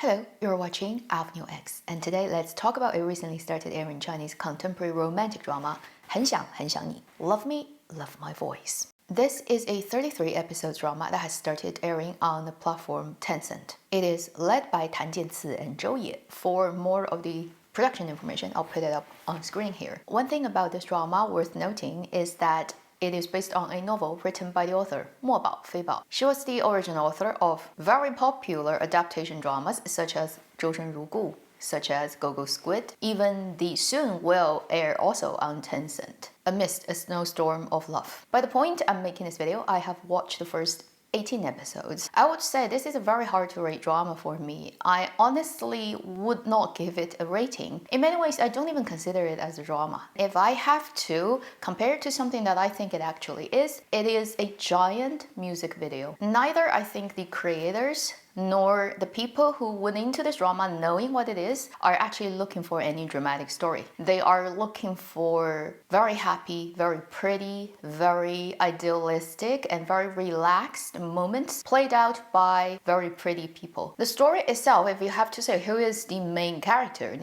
Hello, you're watching Avenue X, and today let's talk about a recently started airing Chinese contemporary romantic drama, 很想很想你, Love Me, Love My Voice. This is a 33 episode drama that has started airing on the platform Tencent. It is led by Tan Jianci and Zhou Ye. For more of the production information, I'll put it up on screen here. One thing about this drama worth noting is that it is based on a novel written by the author, Mo Bao, Fei Bao. She was the original author of very popular adaptation dramas such as 周生如故, such as Go Go Squid. Even the soon will air also on Tencent, Amidst a Snowstorm of Love. By the point I'm making this video, I have watched the first 18 episodes. I would say this is a very hard to rate drama for me. I honestly would not give it a rating. In many ways, I don't even consider it as a drama. If I have to compare it to something that I think it actually is, it is a giant music video. Neither I think the creators nor the people who went into this drama knowing what it is are actually looking for any dramatic story. They are looking for very happy, very pretty, very idealistic, and very relaxed moments played out by very pretty people. The story itself, if you have to say who is the main character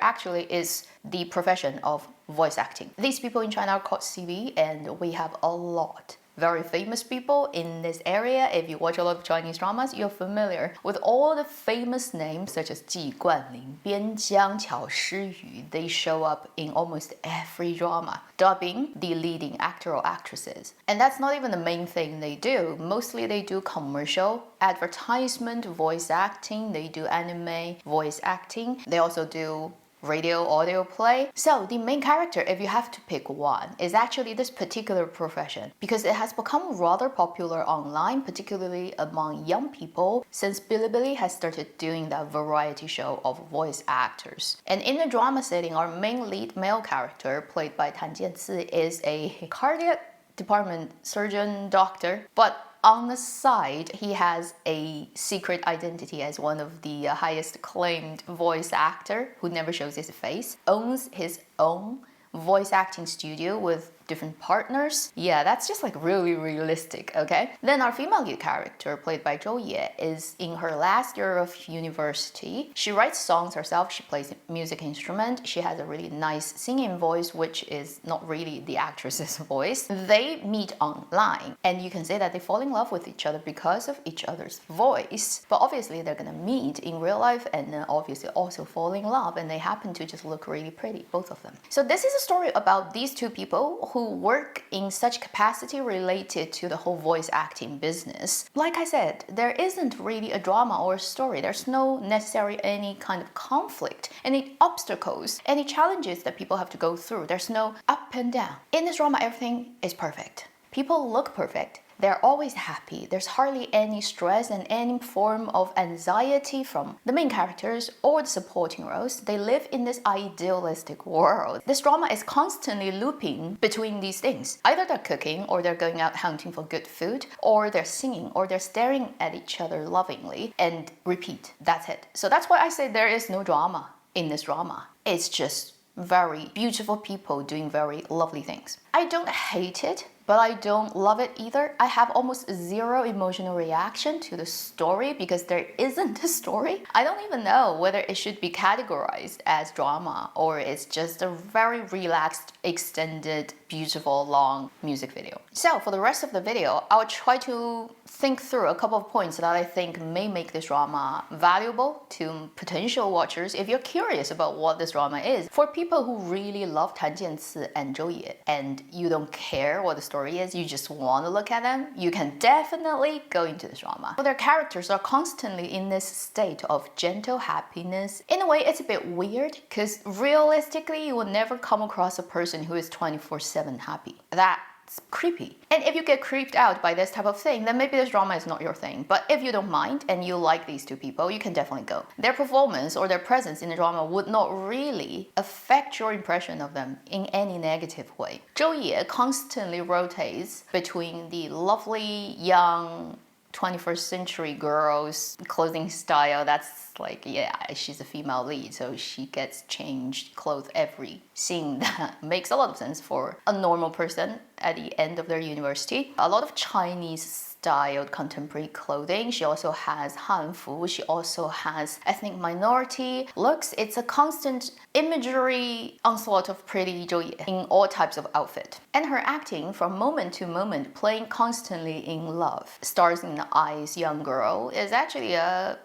actually is the profession of voice acting. These people in China are called CV, and we have a lot very famous people in this area. If you watch a lot of Chinese dramas, you're familiar with all the famous names such as Ji Guanling, Bian Jiang, Qiao Shiyu. They show up in almost every drama, dubbing the leading actor or actresses. And that's not even the main thing they do. Mostly they do commercial, advertisement, voice acting. They do anime, voice acting. They also do radio audio play. So the main character, if you have to pick one, is actually this particular profession because it has become rather popular online, particularly among young people, since Bilibili has started doing that variety show of voice actors. And in the drama setting, our main lead male character, played by Tan Jianci, is a cardiac department surgeon doctor, but on the side, he has a secret identity as one of the highest acclaimed voice actor who never shows his face, owns his own voice acting studio with different partners. Yeah, that's just like really realistic, okay? Then our female lead character, played by Zhou Ye, is in her last year of university. She writes songs herself, she plays a music instrument, she has a really nice singing voice, which is not really the actress's voice. They meet online, and you can say that they fall in love with each other because of each other's voice. But obviously they're gonna meet in real life and then obviously also fall in love, and they happen to just look really pretty, both of them. So this is a story about these two people who work in such capacity related to the whole voice acting business. Like I said, there isn't really a drama or a story. There's no necessary any kind of conflict, any obstacles, any challenges that people have to go through. There's no up and down. In this drama, everything is perfect. People look perfect. They're always happy. There's hardly any stress and any form of anxiety from the main characters or the supporting roles. They live in this idealistic world. This drama is constantly looping between these things. Either they're cooking, or they're going out hunting for good food, or they're singing, or they're staring at each other lovingly, and repeat. That's it. So that's why I say there is no drama in this drama. It's just very beautiful people doing very lovely things. I don't hate it, but I don't love it either. I have almost zero emotional reaction to the story because there isn't a story. I don't even know whether it should be categorized as drama or it's just a very relaxed, extended, beautiful, long music video. So for the rest of the video, I'll try to think through a couple of points that I think may make this drama valuable to potential watchers if you're curious about what this drama is. For people who really love Tan Jianci and Zhou Ye and you don't care what the story is, you just want to look at them, you can definitely go into this drama. So their characters are constantly in this state of gentle happiness. In a way, it's a bit weird because realistically, you will never come across a person who is 24/7 happy. That's creepy. And if you get creeped out by this type of thing, then maybe this drama is not your thing. But if you don't mind and you like these two people, you can definitely go. Their performance or their presence in the drama would not really affect your impression of them in any negative way. Zhou Ye constantly rotates between the lovely, young, 21st century girls clothing style. That's like, yeah, she's a female lead, so she gets changed clothes every scene. That makes a lot of sense for a normal person at the end of their university. A lot of Chinese styled contemporary clothing. She also has hanfu. She also has ethnic minority looks. It's a constant imagery onslaught of pretty Zhou Ye in all types of outfit. And her acting from moment to moment, playing constantly in love, stars in the eyes, young girl, is actually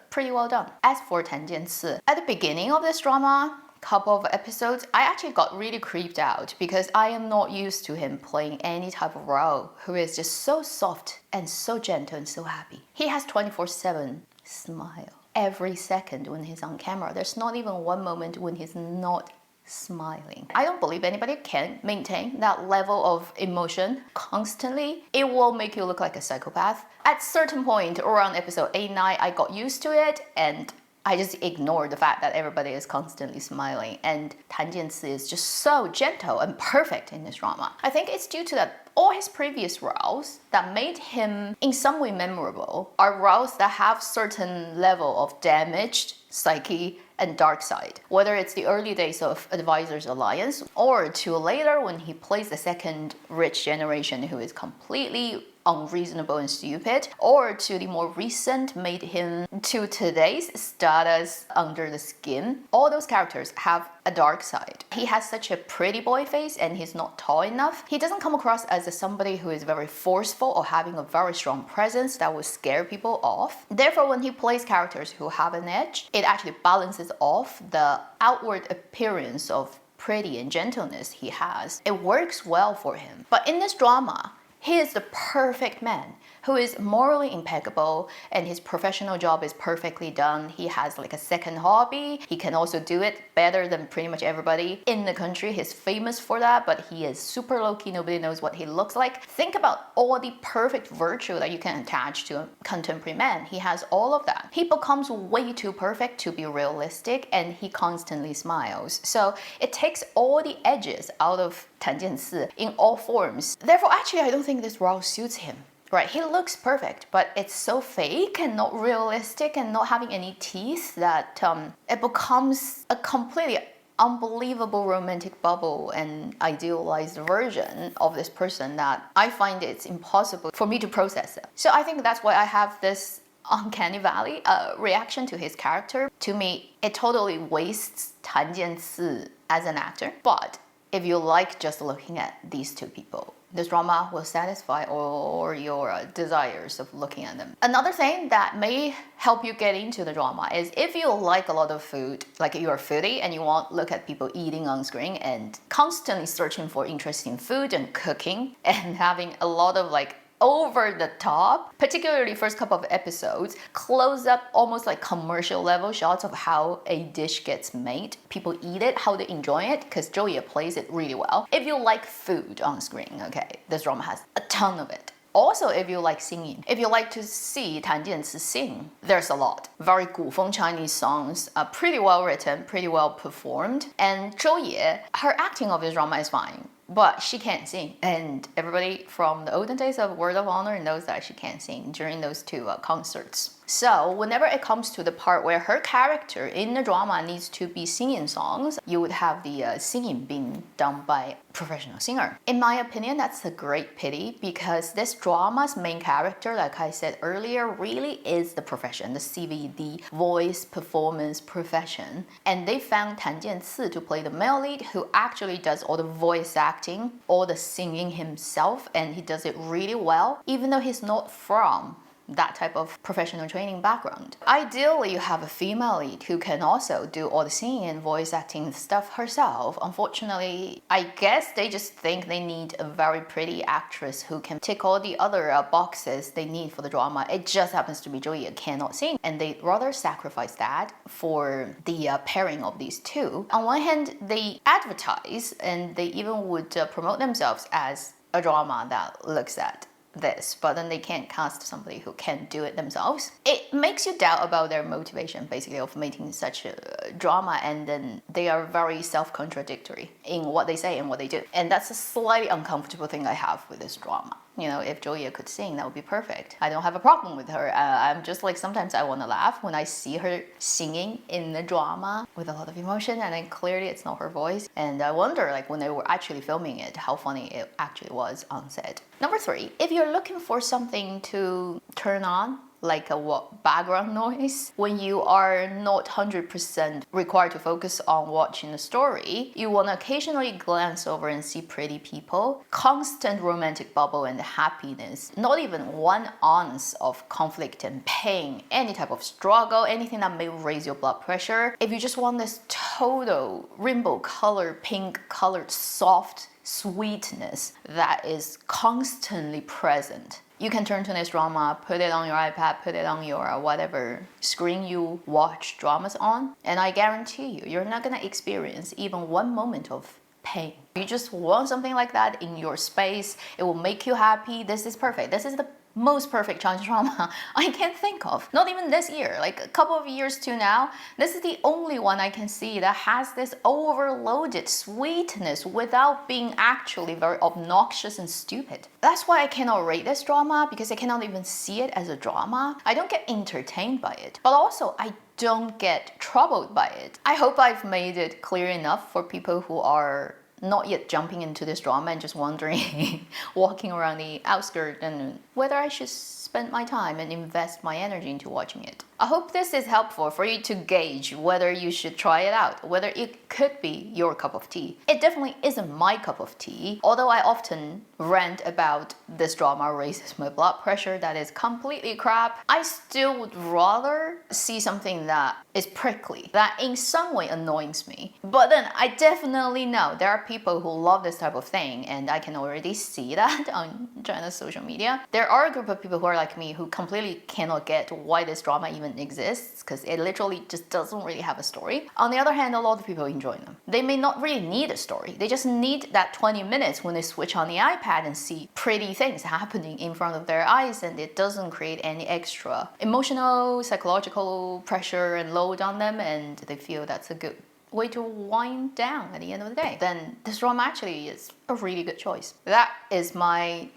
pretty well done. As for Tan Jianci, at the beginning of this drama, couple of episodes, I actually got really creeped out because I am not used to him playing any type of role who is just so soft and so gentle and so happy. He has 24/7 smile. Every second when he's on camera, there's not even one moment when he's not smiling. I don't believe anybody can maintain that level of emotion constantly. It will make you look like a psychopath. At certain point around episode 8, 9, I got used to it and I just ignored the fact that everybody is constantly smiling, and Tan Jianci is just so gentle and perfect in this drama. I think it's due to that all his previous roles that made him in some way memorable are roles that have certain level of damaged psyche and dark side. Whether it's the early days of Advisors Alliance or to later when he plays the second rich generation who is completely unreasonable and stupid, or to the more recent made him to today's status under the skin. All those characters have a dark side. He has such a pretty boy face and he's not tall enough. He doesn't come across as somebody who is very forceful or having a very strong presence that would scare people off. Therefore, when he plays characters who have an edge, it actually balances off the outward appearance of pretty and gentleness he has. It works well for him. But in this drama, he is the perfect man who is morally impeccable and his professional job is perfectly done. He has like a second hobby. He can also do it better than pretty much everybody in the country. He's famous for that, but he is super low-key. Nobody knows what he looks like. Think about all the perfect virtue that you can attach to a contemporary man. He has all of that. He becomes way too perfect to be realistic and he constantly smiles. So it takes all the edges out of Tan Jianci in all forms. Therefore, actually, I don't think this role suits him. Right, he looks perfect, but it's so fake and not realistic and not having any teeth that it becomes a completely unbelievable romantic bubble and idealized version of this person that I find it's impossible for me to process it. So I think that's why I have this uncanny valley reaction to his character. To me, it totally wastes Tan Jianci as an actor. But if you like just looking at these two people, this drama will satisfy all your desires of looking at them. Another thing that may help you get into the drama is if you like a lot of food, like you're a foodie and you want to look at people eating on screen and constantly searching for interesting food and cooking and having a lot of like over the top, particularly first couple of episodes, close up almost like commercial level shots of how a dish gets made. People eat it, how they enjoy it, because Zhou Ye plays it really well. If you like food on screen, okay, this drama has a ton of it. Also, if you like singing, if you like to see Tan Jianci sing, there's a lot. Very 古风 Chinese songs, pretty well written, pretty well performed. And Zhou Ye, her acting of this drama is fine, but she can't sing. And everybody from the olden days of Word of Honor knows that she can't sing during those two concerts. So whenever it comes to the part where her character in the drama needs to be singing songs, you would have the singing being done by a professional singer. In my opinion, that's a great pity because this drama's main character, like I said earlier, really is the profession, the CVD, voice performance profession. And they found Tan Jianci to play the male lead who actually does all the voice acting, all the singing himself, and he does it really well, even though he's not from that type of professional training background. Ideally, you have a female lead who can also do all the singing and voice acting stuff herself. Unfortunately, I guess they just think they need a very pretty actress who can tick all the other boxes they need for the drama. It just happens to be Zhou Ye cannot sing, and they rather sacrifice that for the pairing of these two. On one hand, they advertise and they even would promote themselves as a drama that looks at this, but then they can't cast somebody who can do it themselves. It makes you doubt about their motivation, basically, of making such a drama, and then they are very self-contradictory in what they say and what they do. And that's a slightly uncomfortable thing I have with this drama. You know, if Joya could sing, that would be perfect. I don't have a problem with her. I'm just like, sometimes I want to laugh when I see her singing in the drama with a lot of emotion, and then clearly it's not her voice. And I wonder, like, when they were actually filming it, how funny it actually was on set. Number 3, if you're looking for something to turn on, like a background noise, when you are not 100% required to focus on watching the story, you want to occasionally glance over and see pretty people, constant romantic bubble and happiness, not even 1 ounce of conflict and pain, any type of struggle, anything that may raise your blood pressure. If you just want this total rainbow color, pink colored, soft sweetness that is constantly present, you can turn to this drama, put it on your iPad, put it on your whatever screen you watch dramas on, and I guarantee you, you're not gonna experience even 1 moment of pain. You just want something like that in your space. It will make you happy. This is perfect. This is the most perfect Chinese drama I can think of. Not even this year, like a couple of years to now, this is the only one I can see that has this overloaded sweetness without being actually very obnoxious and stupid. That's why I cannot rate this drama, because I cannot even see it as a drama. I don't get entertained by it, but also I don't get troubled by it. I hope I've made it clear enough for people who are not yet jumping into this drama and just wondering, walking around the outskirts, and whether I should spend my time and invest my energy into watching it. I hope this is helpful for you to gauge whether you should try it out, whether it could be your cup of tea. It definitely isn't my cup of tea, although I often rant about this drama raises my blood pressure, that is completely crap. I still would rather see something that is prickly, that in some way annoys me. But then I definitely know there are people who love this type of thing, and I can already see that on China's social media. There are a group of people who are like me who completely cannot get why this drama even exists, because it literally just doesn't really have a story. On the other hand, a lot of people enjoy them. They may not really need a story. They just need that 20 minutes when they switch on the iPad and see pretty things happening in front of their eyes, and it doesn't create any extra emotional, psychological pressure and load on them, and they feel that's a good way to wind down at the end of the day. Then this drama actually is a really good choice. That is my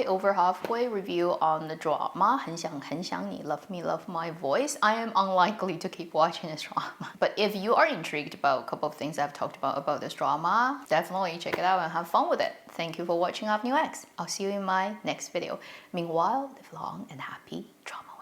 over halfway review on the drama 很想很想你 Love Me Love My Voice. I am unlikely to keep watching this drama, but if you are intrigued about a couple of things I've talked about this drama, definitely check it out and have fun with it. Thank you for watching Avenue X. I'll see you in my next video. Meanwhile, live long and happy drama.